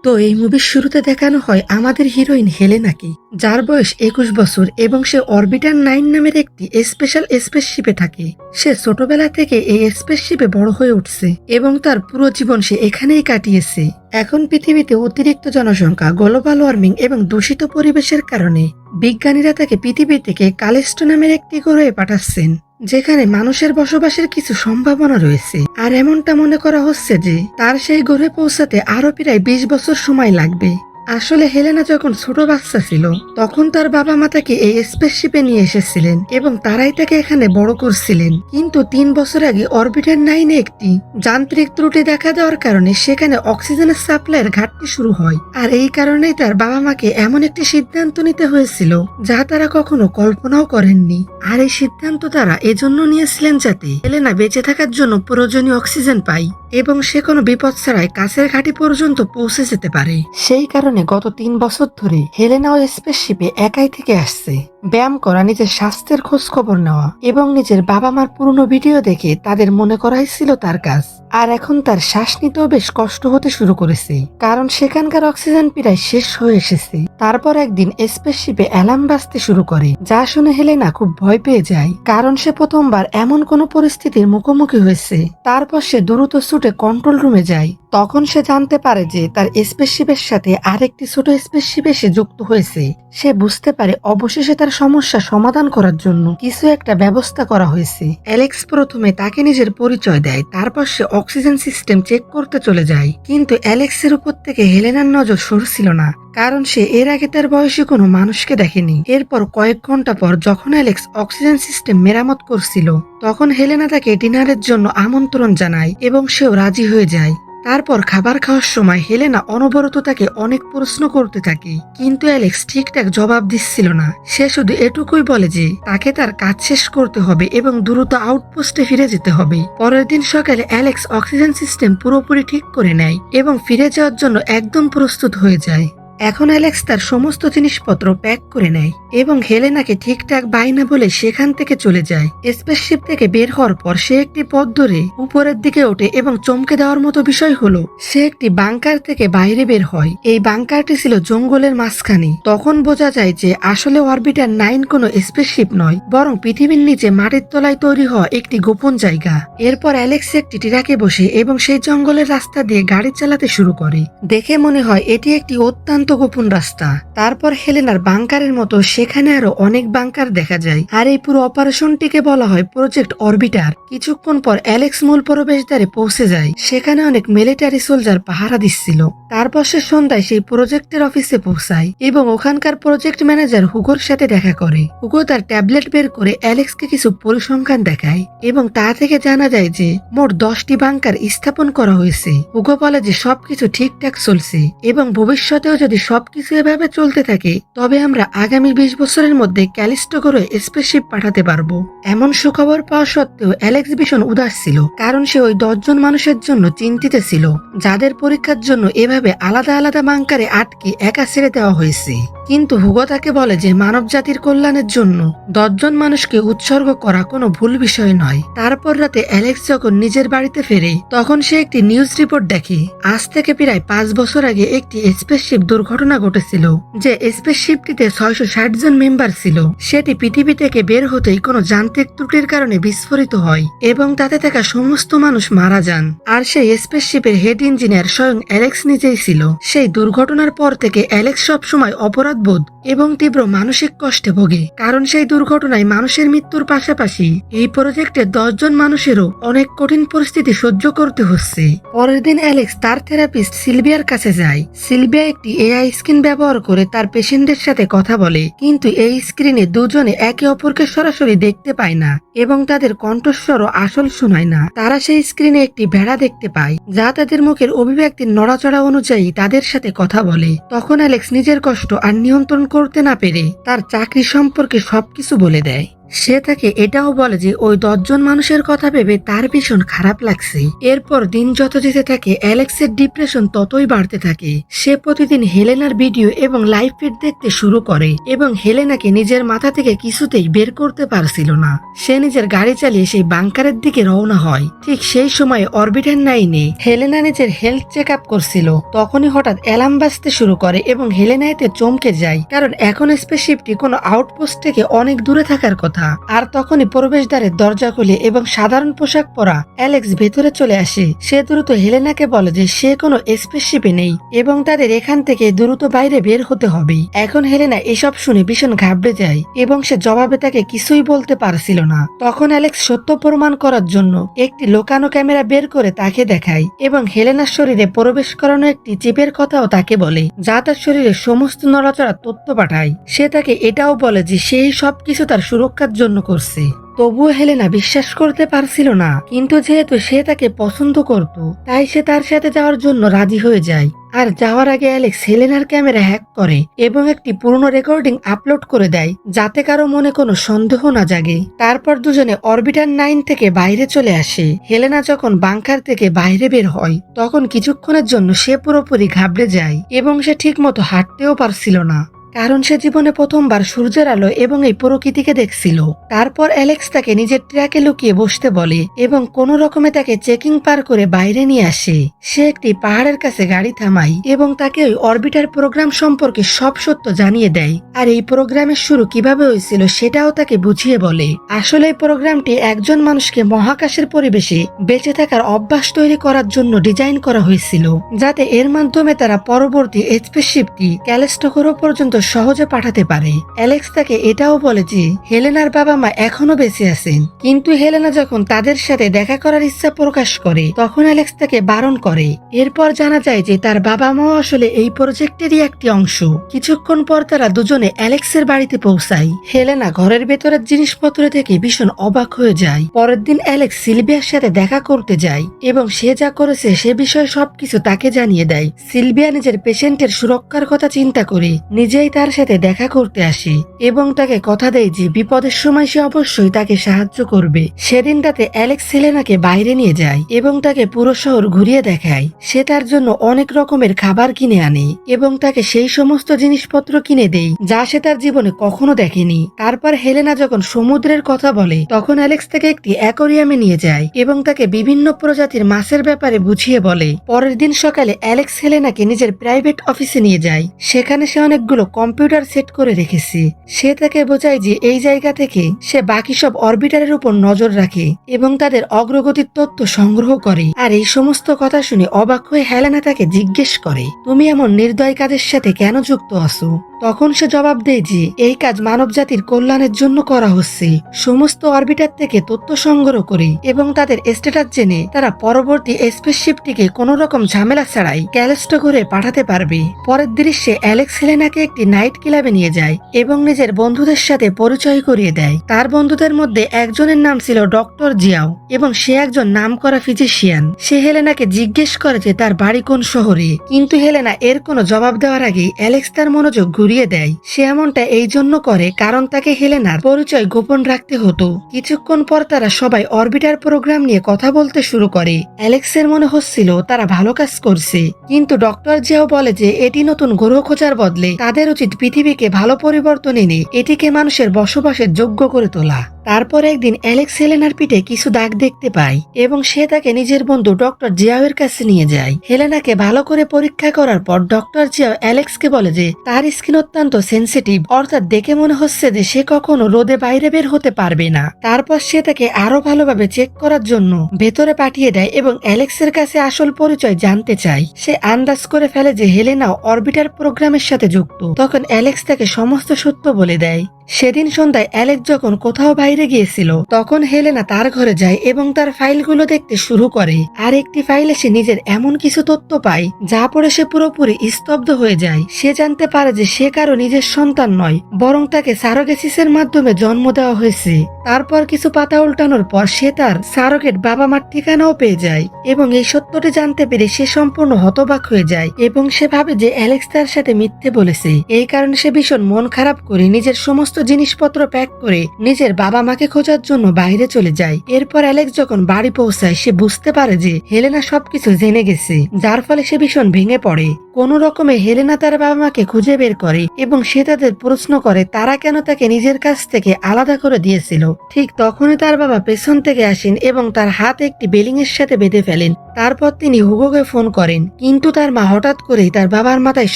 তো এই মুভির শুরুতে দেখানো হয় আমাদের হিরোইন হেলেনাকে, যার বয়স 21 বছর এবং সে অরবিটার 9 নামের একটি স্পেশাল স্পেসশিপে থাকে। সে ছোটবেলা থেকে এই স্পেসশিপে বড় হয়ে উঠছে এবং তার পুরো জীবন সে এখানেই কাটিয়েছে। এখন পৃথিবীতে অতিরিক্ত জনসংখ্যা, গ্লোবাল ওয়ার্মিং এবং দূষিত পরিবেশের কারণে বিজ্ঞানীরা তাকে পৃথিবী থেকে কালিস্টো নামের একটি গ্রহে পাঠাচ্ছেন, যেখানে মানুষের বসবাসের কিছু সম্ভাবনা রয়েছে। আর এমনটা মনে করা হচ্ছে যে তার সেই গ্রহে পৌঁছাতে আরো প্রায় 20 বছর সময় লাগবে। আসলে হেলেনা যখন ছোট বাচ্চা ছিল তখন তার বাবা মা তাকে এই স্পেসশিপে নিয়ে এসেছিলেন এবং তারাই তাকে এখানে বড় করছিলেন। কিন্তু 3 বছর আগে অরবিটার 9-এ একটি যান্ত্রিক ত্রুটি দেখা দেওয়ার কারণে সেখানে অক্সিজেনের সাপ্লাইয়ের ঘাটতি শুরু হয়। আর এই কারণেই তার বাবা মাকে এমন একটি সিদ্ধান্ত নিতে হয়েছিল যা তারা কখনো কল্পনাও করেননি। আর এই সিদ্ধান্ত তারা এজন্য নিয়েছিলেন যাতে হেলেনা বেঁচে থাকার জন্য প্রয়োজনীয় অক্সিজেন পায় এবং সে কোনো বিপদ ছাড়াই কাছের ঘাঁটি পর্যন্ত পৌঁছে যেতে পারে। সেই কারণে গত 3 বছর ধরে হেলেনা ওই স্পেসশিপে একাই থেকে আসছে। ব্যায়াম করা, নিজের স্বাস্থ্যের খোঁজ খবর নেওয়া এবং নিজের বাবা মার পুরনো ভিডিও দেখে তাদের মনে করাই ছিল তার কাজ। আর এখন তার শ্বাস নিতেও বেশ কষ্ট হতে শুরু করেছে, কারণ সেখানকার অক্সিজেন প্রায় শেষ হয়ে এসেছে। তারপর একদিন স্পেসশিপে অ্যালার্ম বাজতে শুরু করে, যা শুনে হেলেনা খুব ভয় পেয়ে যায়, কারণ সে প্রথমবার এমন কোনো পরিস্থিতির মুখোমুখি হয়েছে। তারপর সে দ্রুত ছুটে কন্ট্রোল রুমে যায়। তখন সে জানতে পারে যে তার স্পেসশিপের সাথে আরেকটি ছোট স্পেসশিপ এসে যুক্ত হয়েছে। সে বুঝতে পারে অবশেষে তার সমস্যা সমাধান করার জন্য কিছু একটা ব্যবস্থা করা হয়েছে। অ্যালেক্স প্রথমে তাকে নিজের পরিচয় দেয়, তারপর সে অক্সিজেন সিস্টেম চেক করতে চলে যায়। কিন্তু অ্যালেক্সের উপর থেকে হেলেনার নজর সরছিল না, কারণ সে এর আগে তার বয়সী কোনো মানুষকে দেখেনি। এরপর কয়েক ঘন্টা পর যখন অ্যালেক্স অক্সিজেন সিস্টেম মেরামত করছিল তখন হেলেনা তাকে ডিনারের জন্য আমন্ত্রণ জানায় এবং সেও রাজি হয়ে যায়। তারপর খাবার খাওয়ার সময় হেলেনা অনবরত তাকে অনেক প্রশ্ন করতে থাকে, কিন্তু অ্যালেক্স ঠিকঠাক জবাব দিচ্ছিল না। সে শুধু এটুকুই বলে যে তাকে তার কাজ শেষ করতে হবে এবং দ্রুত আউটপোস্টে ফিরে যেতে হবে। পরের দিন সকালে অ্যালেক্স অক্সিজেন সিস্টেম পুরোপুরি ঠিক করে নেয় এবং ফিরে যাওয়ার জন্য একদম প্রস্তুত হয়ে যায়। এখন অ্যালেক্স তার সমস্ত জিনিসপত্র প্যাক করে নেয় এবং হেলেনাকে ঠিকঠাক বাই না বলে সেখান থেকে চলে যায়। স্পেসশিপ থেকে বের হওয়ার পর সে একটি পথ ধরে উপরের দিকে ওঠে এবং চমকে দেওয়ার মতো বিষয় হলো সে একটি বাংকার থেকে বাইরে বের হয়। এই বাংকারটি ছিল জঙ্গলের মাঝখানে। তখন বোঝা যায় যে আসলে অরবিটার 9 কোনো স্পেসশিপ নয়, বরং পৃথিবীর নিচে মাটির তলায় তৈরি হওয়া একটি গোপন জায়গা। এরপর অ্যালেক্স একটি ট্রাকে বসে এবং সেই জঙ্গলের রাস্তা দিয়ে গাড়ি চালাতে শুরু করে। দেখে মনে হয় এটি একটি অত্যন্ত গোপন রাস্তা। তারপর হেলেনার বাংকারের মতো সেখানে আরো অনেক বাংকার দেখা যায়, আর এই পুরো অপারেশনটিকে বলা হয় প্রজেক্ট অরবিটার। কিছুক্ষণ পর অ্যালেক্স মূল প্রবেশদ্বারে পৌঁছে যায়। সেখানে অনেক মিলিটারি সোলজার পাহারা দিচ্ছিল। তারপর সে সন্ধ্যায় সেই প্রজেক্টের অফিসে পৌঁছায় এবং ওখানকার প্রজেক্ট ম্যানেজার হুগোর সাথে দেখা করে। হুগো তার ট্যাবলেট বের করে অ্যালেক্সকে কিছু পরিসংখ্যান দেখায় এবং তা থেকে জানা যায় যে মোট 10টি বাংকার স্থাপন করা হয়েছে। হুগো বলে যে সবকিছু ঠিকঠাক চলছে এবং ভবিষ্যতেও যদি সবকিছু এভাবে চলতে থাকে তবে আমরা আগামী 20 বছরের মধ্যে ক্যালিস্টো গ্রহে স্পেসশিপ পাঠাতে পারবো। এমন সুখবর পাওয়া সত্ত্বেও অ্যালেক্স ভীষণ উদাস ছিল, কারণ সে ওই 10 জন মানুষের জন্য চিন্তিত ছিল যাদের পরীক্ষার জন্য এভাবে আলাদা আলাদা বাংকারে আটকে একা ছেড়ে দেওয়া হয়েছে। কিন্তু হুগো তাকে বলে যে মানব জাতির কল্যাণের জন্য 10 জন মানুষকে উৎসর্গ করা কোনো ভুল বিষয় নয়। তারপর রাতে অ্যালেক্স যখন নিজের বাড়িতে ফেরে তখন সে একটি নিউজ রিপোর্ট দেখে আজ থেকে প্রায় 5 বছর আগে একটি স্পেসশিপ দুর্ঘটনা ঘটেছিল। যে স্পেসশিপটিতে 660 জন মেম্বার ছিল সেটি পৃথিবী থেকে বের হতেই কোনো যান্ত্রিক ত্রুটির কারণে বিস্ফোরিত হয় এবং তাতে থাকা সমস্ত মানুষ মারা যান। আর সেই স্পেসশিপের হেড ইঞ্জিনিয়ার স্বয়ং অ্যালেক্স নিজেই ছিল। সেই দুর্ঘটনার পর থেকে অ্যালেক্স সবসময় অপরাধবোধ এবং তীব্র মানসিক কষ্টে ভোগে, কারণ সেই দুর্ঘটনায় মানুষের মৃত্যুর পাশাপাশি এই প্রজেক্টের 10 জন মানুষেরও অনেক কঠিন পরিস্থিতি সহ্য করতে হচ্ছে। পরের দিন অ্যালেক্স তার থেরাপিস্ট সিলভিয়ার কাছে যায়। সিলভিয়া একটি এআই স্ক্রিন ব্যবহার করে তার পেশেন্টের সাথে কথা বলে, কিন্তু এই স্ক্রিনে দুজনে একে অপরকে সরাসরি দেখতে পায় না এবং তাদের কণ্ঠস্বরও আসল শোনায় না। তারা সেই স্ক্রিনে একটি ভেড়া দেখতে পায় যা তাদের মুখের অভিব্যক্তির নড়াচড়া অনুযায়ী তাদের সাথে কথা বলে। তখন অ্যালেক্স নিজের কষ্ট আর নিয়ন্ত্রণ করতে না পেরে তার চাকরি সম্পর্কে সবকিছু বলে দেয়। সে তাকে এটাও বলে যে ওই 10 জন মানুষের কথা ভেবে তার ভীষণ খারাপ লাগছে। এরপর দিন যত যেতে থাকে অ্যালেক্সের ডিপ্রেশন ততই বাড়তে থাকে। সে প্রতিদিন হেলেনার ভিডিও এবং লাইভ ফিড দেখতে শুরু করে এবং হেলেনাকে নিজের মাথা থেকে কিছুতেই বের করতে পারছিল না। সে নিজের গাড়ি চালিয়ে সেই বাংকারের দিকে রওনা হয়। ঠিক সেই সময় অরবিটার 9-এ হেলেনা নিজের হেলথ চেক আপ করছিল। তখনই হঠাৎ অ্যালার্ম বাজতে শুরু করে এবং হেলেনা এতে চমকে যায়, কারণ এখন স্পেসশিপটি কোনো আউটপোস্ট থেকে অনেক দূরে থাকার কথা। আর তখনই প্রবেশদ্বারের দরজা খুলে এবং সাধারণ পোশাক পরা অ্যালেক্স ভেতরে চলে আসে। সে দ্রুত হেলেনাকে বলে যে সে কোনো স্পেসশিপে নেই এবং তাদের এখান থেকে দ্রুত বাইরে বের হতে হবে। এখন হেলেনা এসব শুনে ভীষণ ঘাবড়ে যায় এবং সে জবাবে তাকে কিছুই বলতে পারছিল না। তখন অ্যালেক্স সত্য প্রমাণ করার জন্য একটি লোকানো ক্যামেরা বের করে তাকে দেখায় এবং হেলেনার শরীরে প্রবেশ করানো একটি চিপের কথাও তাকে বলে, যা তার শরীরে সমস্ত নড়াচড়ার তথ্য পাঠায়। সে তাকে এটাও বলে যে সেই সবকিছু তার সুরক্ষার জন্য করছে। তবুও হেলেনা বিশ্বাস করতে পারছিল না, কিন্তু যেহেতু সে তাকে পছন্দ করত তাই সে তার সাথে যাওয়ার জন্য রাজি হয়ে যায়। আর যাওয়ার আগে অ্যালেক্স হেলেনার ক্যামেরা হ্যাক করে এবং একটি পুরনো রেকর্ডিং আপলোড করে দেয়, যাতে কারো মনে কোনো সন্দেহ না জাগে। তারপর দুজনে অরবিটার 9 থেকে বাইরে চলে আসে। হেলেনা যখন বাংকার থেকে বাইরে বের হয় তখন কিছুক্ষণের জন্য সে পুরোপুরি ঘাবড়ে যায় এবং সে ঠিকমতো হাঁটতেও পারছিল না, কারণ সে জীবনে প্রথমবার সূর্যের আলো এবং এই প্রকৃতিকে দেখছিল। তারপর অ্যালেক্স তাকে নিজের ট্রাকে লুকিয়ে বসতে বলে এবং কোনো রকমে তাকে চেকিং পার করে বাইরে নিয়ে আসে। সে একটি পাহাড়ের কাছে গাড়ি থামায় এবং তাকে ওই অরবিটার প্রোগ্রাম সম্পর্কে সব সত্য জানিয়ে দেয়। আর এই প্রোগ্রামের শুরু কিভাবে হয়েছিল সেটাও তাকে বুঝিয়ে বলে। আসলে এই প্রোগ্রামটি একজন মানুষকে মহাকাশের পরিবেশে বেঁচে থাকার অভ্যাস তৈরি করার জন্য ডিজাইন করা হয়েছিল, যাতে এর মাধ্যমে তারা পরবর্তী স্পেসশিপটি ক্যালিস্টো গ্রহ পর্যন্ত সহজে পাঠাতে পারে। অ্যালেক্স তাকে এটাও বলে যে হেলেনার বাবা মা এখনো বেঁচে আছেন, কিন্তু হেলেনা যখন তাদের সাথে দেখা করার ইচ্ছা প্রকাশ করে তখন অ্যালেক্স তাকে বারণ করে। এরপর জানা যায় যে তার বাবা মাও আসলে এই প্রজেক্টেরই একটি অংশ। কিছুক্ষণ পর তারা দুজনে অ্যালেক্সের বাড়িতে পৌঁছায়। হেলেনা ঘরের ভেতরের জিনিসপত্র থেকে ভীষণ অবাক হয়ে যায়। পরের দিন অ্যালেক্স সিলভিয়ার সাথে দেখা করতে যায় এবং সে যা করেছে সে বিষয়ে সবকিছু তাকে জানিয়ে দেয়। সিলভিয়া নিজের পেশেন্টের সুরক্ষার কথা চিন্তা করে নিজেই তার সাথে দেখা করতে আসে এবং তাকে কথা দেয় যে বিপদের সময় সে অবশ্যই তাকে সাহায্য করবে। সেদিন রাতে অ্যালেক্স হেলেনাকে বাইরে নিয়ে যায় এবং তাকে পুরো শহর ঘুরিয়ে দেখায়। সে তার জন্য অনেক রকমের খাবার কিনে আনে এবং তাকে সেই সমস্ত জিনিসপত্র কিনে দেয় যা সে তার জীবনে কখনো দেখেনি। তারপর হেলেনা যখন সমুদ্রের কথা বলে তখন অ্যালেক্স তাকে একটি অ্যাকোরিয়ামে নিয়ে যায় এবং তাকে বিভিন্ন প্রজাতির মাছের ব্যাপারে বুঝিয়ে বলে। পরের দিন সকালে অ্যালেক্স হেলেনাকে নিজের প্রাইভেট অফিসে নিয়ে যায়। সেখানে সে অনেকগুলো কম্পিউটার সেট করে রেখেছে। সে তাকে বোঝায় যে এই জায়গা থেকে সে বাকি সব অরবিটারের উপর নজর রাখে এবং তাদের অগ্রগতির তথ্য সংগ্রহ করে। আর এই সমস্ত কথা শুনে অবাক হয়ে হেলেনা তাকে জিজ্ঞেস করে, তুমি এমন নির্দয় কাজের সাথে কেন যুক্ত আছো? তখন সে জবাব দেয় যে এই কাজ মানব জাতির কল্যাণের জন্য করা হচ্ছে। সমস্ত অরবিটার থেকে তথ্য সংগ্রহ করে এবং তাদের স্ট্যাটাস জেনে তারা পরবর্তী স্পেসশিপটিকে কোনো রকম ঝামেলা ছাড়াই ক্যালিস্টো করে পাঠাতে পারবে। পরের দৃশ্যে অ্যালেক্স হেলেনাকে একটি নাইট ক্লাবে নিয়ে যায় এবং নিজের বন্ধুদের সাথে পরিচয় করিয়ে দেয়। তার বন্ধুদের মধ্যে একজনের নাম ছিল ডক্টর জিয়াও এবং সে একজন নামকরা ফিজিশিয়ান। সে হেলেনাকে জিজ্ঞেস করে যে তার বাড়ি কোন শহরে, কিন্তু হেলেনা এর কোনো জবাব দেওয়ার আগেই অ্যালেক্স তার মনোযোগ ঘুরিয়ে দেয়। সে এমনটা এই জন্য করে কারণ তাকে হেলেনার পরিচয় গোপন রাখতে হতো। কিছুক্ষণ পর তারা সবাই অরবিটার প্রোগ্রাম নিয়ে কথা বলতে শুরু করে। অ্যালেক্সের মনে হচ্ছিল তারা ভালো কাজ করছে, কিন্তু ডক্টর জিয়াও বলে যে এটি নতুন গ্রহ খোঁজার বদলে তাদের উচিত পৃথিবীকে ভালো পরিবর্তন এনে এটিকে মানুষের বসবাসের যোগ্য করে তোলা। তারপর একদিন অ্যালেক্স হেলেনার পিঠে কিছু দাগ দেখতে পায় এবং সে তাকে নিজের বন্ধু ডক্টর জিয়াওয়ের কাছে নিয়ে যায়। হেলেনাকে ভালো করে পরীক্ষা করার পর ডক্টর জিয়াও অ্যালেক্সকে বলে যে তার স্কিন অত্যন্ত সেন্সিটিভ, অর্থাৎ দেখে মনে হচ্ছে যে সে কখনো রোদে বাইরে বের হতে পারবে না। তারপর সে তাকে আরো ভালোভাবে চেক করার জন্য ভেতরে পাঠিয়ে দেয় এবং অ্যালেক্সের কাছে আসল পরিচয় জানতে চায়। সে আন্দাজ করে ফেলে যে হেলেনাও অরবিটার প্রোগ্রামের সাথে যুক্ত। তখন অ্যালেক্স তাকে সমস্ত সত্য বলে দেয়। সেদিন সন্ধ্যায় অ্যালেক্স যখন কোথাও বাইরে গিয়েছিল তখন হেলেনা তার ঘরে যায় এবং তার ফাইলগুলো দেখতে শুরু করে। আর একটি ফাইলে সে নিজের এমন কিছু তথ্য পায় যা পড়ে সে পুরোপুরি স্তব্ধ হয়ে যায়। সে জানতে পারে যে সে কারো নিজের সন্তান নয়, বরং তাকে সারোগেসিসের মাধ্যমে জন্ম দেওয়া হয়েছে। তারপর কিছু পাতা উল্টানোর পর সে তার সারোগেট বাবা মার ঠিকানাও পেয়ে যায় এবং এই সত্যটি জানতে পেরে সে সম্পূর্ণ হতবাক হয়ে যায় এবং সে ভাবে যে অ্যালেক্স তার সাথে মিথ্যে বলেছে। এই কারণে সে ভীষণ মন খারাপ করে নিজের সমস্ত জিনিসপত্র প্যাক করে নিজের বাবা মাকে খোঁজার জন্য বাইরে চলে যায়। এরপর অ্যালেক্স যখন বাড়ি পৌঁছায় সে বুঝতে পারে যে হেলেনা সবকিছু জেনে গেছে, যার ফলে সে ভীষণ ভেঙে পড়ে। কোনো রকমে হেলেনা তার বাবা মাকে খুঁজে বের করে এবং সে তাদের প্রশ্ন করে তারা কেন তাকে নিজের কাছ থেকে আলাদা করে দিয়েছিল। ঠিক তখনই তার বাবা পেছন থেকে আসেন এবং তার হাত একটি বেলিং এর সাথে বেঁধে ফেলেন। তারপর তিনি হুগোকে ফোন করেন, কিন্তু তার মা হঠাৎ করেই তার বাবার মাথায়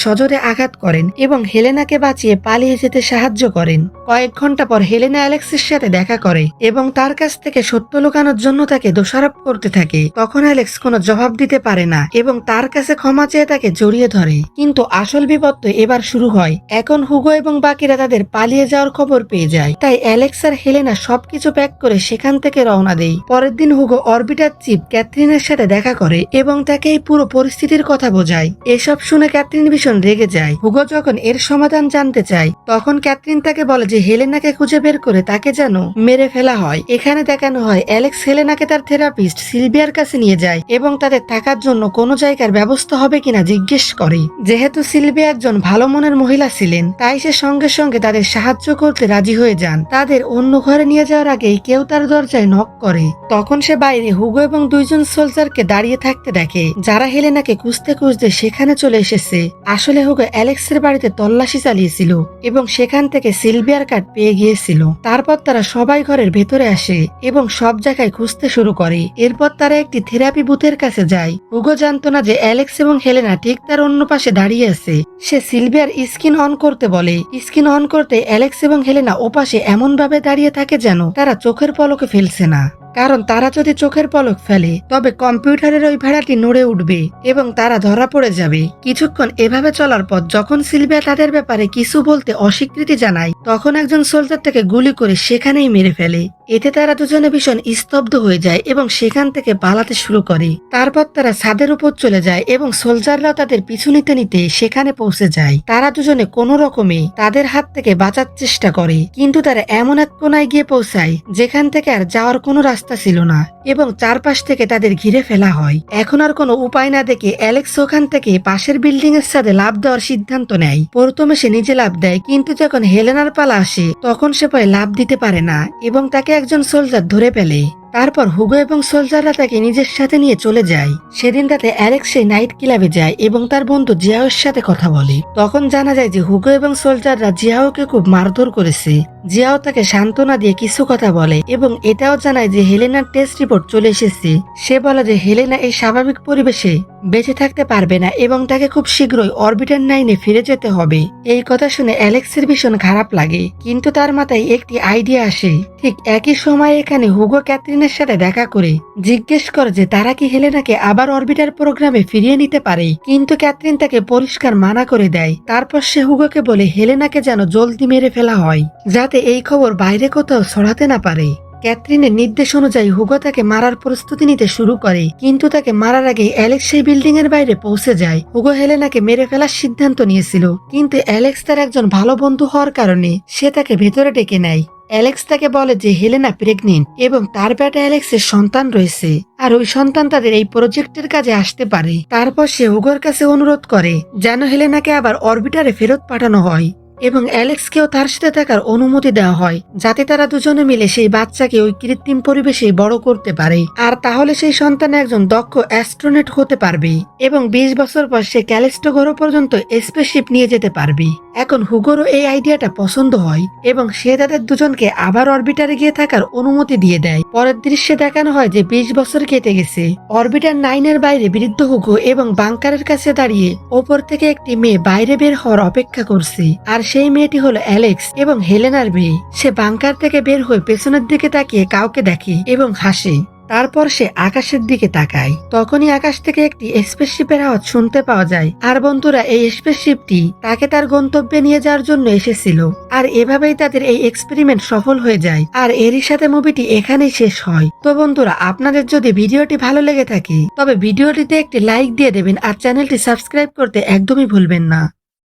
সজোরে আঘাত করেন এবং হেলেনাকে বাঁচিয়ে পালিয়ে যেতে সাহায্য করেন। কয়েক ঘন্টা পর হেলেনা অ্যালেক্সের সাথে দেখা করে এবং তার কাছ থেকে সত্য লুকানোর জন্য তাকে দোষারোপ করতে থাকে। তখন অ্যালেক্স কোনো জবাব দিতে পারে না এবং তার কাছে ক্ষমা চেয়ে তাকে জড়িয়ে ধরে। কিন্তু আসল বিপদ তো এবার শুরু হয়। এখন হুগো এবং বাকিরা তাদের পালিয়ে যাওয়ার খবর পেয়ে যায়, তাই অ্যালেক্স আর হেলেনা সবকিছু প্যাক করে সেখান থেকে রওনা দেয়। পরের দিন হুগো অরবিটার চিফ ক্যাথরিনের সাথে দেখা করে এবং তাকে এই পুরো পরিস্থিতির কথা বোঝায়। এসব শুনে ক্যাথরিন ভীষণ রেগে যায়। হুগো যখন এর সমাধান জানতে চায় তখন ক্যাথরিন তাকে বলে যে হেলেনাকে খুঁজে বের করে তাকে যেন মেরে ফেলা হয়। এখানে দেখানো হয় অ্যালেক্স হেলেনাকে তার থেরাপিস্ট সিলভিয়ার কাছে নিয়ে যায় এবং তাদের থাকার জন্য কোনো জায়গার ব্যবস্থা হবে কিনা জিজ্ঞেস করে। যেহেতু সিলভিয়া একজন ভালো মনের মহিলা ছিলেন, তাই সে সঙ্গে সঙ্গে তাদের সাহায্য করতে রাজি হয়ে যান। তাদের অন্য ঘরে নিয়ে যাওয়ার আগেই কেউ তার দরজায় নক করে। তখন সে বাইরে হুগো এবং দুইজন সোলজারকে দাঁড়িয়ে থাকতে দেখে, যারা হেলেনাকে খুঁজতে খুঁজতে সেখানে চলে এসেছে। আসলে হুগো অ্যালেক্সের বাড়িতে তল্লাশি চালিয়েছিল এবং সেখান থেকে সিলভিয়ার কার্ড পেয়ে গিয়েছিল। তারপর তারা সবাই ঘরের ভেতরে আসে এবং সব জায়গায় খুঁজতে শুরু করে। এরপর তারা একটি থেরাপি বুথের কাছে যায়। হুগো জানতো না যে অ্যালেক্স এবং হেলেনা ঠিক তার অন্য পাশে দাঁড়িয়ে আছে। সে সিলভিয়ার স্ক্রিন অন করতে বলে। স্ক্রিন অন করতে অ্যালেক্স এবং হেলেনা ওপাশে এমন ভাবে দাঁড়িয়ে থাকে যেন তারা চোখের পলকে ফেলছে না, কারণ তারা যদি চোখের পলক ফেলে তবে কম্পিউটারের ওই ভেড়াটি নড়ে উঠবে এবং তারা ধরা পড়ে যাবে। কিছুক্ষণ এভাবে চলার পর যখন সিলভিয়া তাদের ব্যাপারে কিছু বলতে অস্বীকৃতি জানায়, তখন একজন সোলজার তাকে গুলি করে সেখানেই মেরে ফেলে। এতে তারা দুজনে ভীষণ স্তব্ধ হয়ে যায় এবং সেখান থেকে পালাতে শুরু করে। তারপর তারা ছাদের উপর চলে যায় এবং সোলজাররাও তাদের পিছু নিতে নিতে সেখানে পৌঁছে যায়। তারা দুজনে কোনো রকমে তাদের হাত থেকে বাঁচার চেষ্টা করে, কিন্তু তারা এমন এক কোনায় গিয়ে পৌঁছায় যেখান থেকে আর যাওয়ার কোনো রাস্তা ছিল না এবং চারপাশ থেকে তাদের ঘিরে ফেলা হয়। এখন আর কোনো উপায় না দেখে অ্যালেক্স ওখান থেকে পাশের বিল্ডিং এর সাথে লাফ দেওয়ার সিদ্ধান্ত নেয়। প্রথমে সে নিজে লাফ দেয়, কিন্তু যখন হেলেনার পালা আসে তখন সে ভয়ে লাফ দিতে পারে না এবং তাকে একজন সোলজার ধরে ফেলে। তারপর হুগো এবং সোলজাররা তাকে নিজের সাথে নিয়ে চলে যায়। সেদিন রাতে অ্যালেক্স সেই নাইট ক্লাবে যায় এবং তার বন্ধু জিয়াওর সাথে কথা বলে। তখন জানা যায় যে হুগো এবং সোলজাররা জিয়াওকে খুব মারধর করেছে। জিয়াও তাকে সান্ত্বনা দিয়ে কিছু কথা বলে এবং এটাও জানায় যে হেলেনার টেস্ট রিপোর্ট চলে এসেছে। সে বলে যে হেলেনা এই স্বাভাবিক পরিবেশে বেঁচে থাকতে পারবে না এবং তাকে খুব শীঘ্রই অরবিটার 9-এ ফিরে যেতে হবে। এই কথা শুনে অ্যালেক্সের ভীষণ খারাপ লাগে, কিন্তু তার মাথায় একটি আইডিয়া আসে। ঠিক একই সময় এখানে হুগো ক্যাথরিনের সাথে দেখা করে জিজ্ঞেস করে যে তারা কি হেলেনাকে আবার অরবিটার প্রোগ্রামে ফিরিয়ে নিতে পারে, কিন্তু ক্যাথরিন তাকে পরিষ্কার মানা করে দেয়। তারপর সে হুগোকে বলে হেলেনাকে যেন জলদি মেরে ফেলা হয়, যাতে এই খবর বাইরে কোথাও ছড়াতে না পারে। ক্যাথরিনের নির্দেশ অনুযায়ী হুগো তাকে মারার প্রস্তুতি নিতে শুরু করে, কিন্তু তাকে মারার আগে অ্যালেক্স সেই বিল্ডিং এর বাইরে পৌঁছে যায়। হুগো হেলেনাকে মেরে ফেলার সিদ্ধান্ত নিয়েছিল, কিন্তু অ্যালেক্স তার একজন ভালো বন্ধু হওয়ার কারণে সে তাকে ভেতরে ডেকে নেয়। অ্যালেক্স তাকে বলে যে হেলেনা প্রেগনেন্ট এবং তার পেটে অ্যালেক্সের সন্তান রয়েছে, আর ওই সন্তান তাদের এই প্রজেক্টের কাজে আসতে পারে। তারপর সে হুগোর কাছে অনুরোধ করে যেন হেলেনাকে আবার অরবিটারে ফেরত পাঠানো হয় এবং অ্যালেক্সকেও তার সাথে থাকার অনুমতি দেওয়া হয়, যাতে তারা দুজনে মিলে সেই বাচ্চাকে ওই কৃত্রিম পরিবেশে বড় করতে পারে। আর তাহলে সেই সন্তান একজন দক্ষ অ্যাস্ট্রোনট হতে পারবে এবং 20 বছর পর সে ক্যালিস্টো গ্রহ পর্যন্ত স্পেসশিপ নিয়ে যেতে পারবে। এখন হুগোরও এই আইডিয়াটা পছন্দ হয় এবং সে তাদের দুজনকে আবার অরবিটারে গিয়ে থাকার অনুমতি দিয়ে দেয়। পরের দৃশ্যে দেখানো হয় যে 20 বছর কেটে গেছে। অরবিটার 9-এর বাইরে বৃদ্ধ হুগো এবং বাংকারের কাছে দাঁড়িয়ে ওপর থেকে একটি মেয়ে বাইরে বের হওয়ার অপেক্ষা করছে, আর সেই মেয়েটি হলো অ্যালেক্স এবং হেলেনার মেয়ে। সে বাংকার থেকে বের হয়ে পেছনের দিকে তাকিয়ে কাউকে দেখে এবং হাসে। তারপর সে আকাশের দিকে তাকায়। তখনই আকাশ থেকে একটি স্পেসশিপের আওয়াজ শুনতে পাওয়া যায়। আর বন্ধুরা, এই স্পেসশিপটি তাকে তার গন্তব্যে নিয়ে যাওয়ার জন্য এসেছিল। আর এভাবেই তাদের এই এক্সপেরিমেন্ট সফল হয়ে যায়। আর এরই সাথে মুভিটি এখানেই শেষ হয়। তো বন্ধুরা, আপনাদের যদি ভিডিওটি ভালো লেগে থাকে তবে ভিডিওটিতে একটি লাইক দিয়ে দেবেন আর চ্যানেলটি সাবস্ক্রাইব করতে একদমই ভুলবেন না।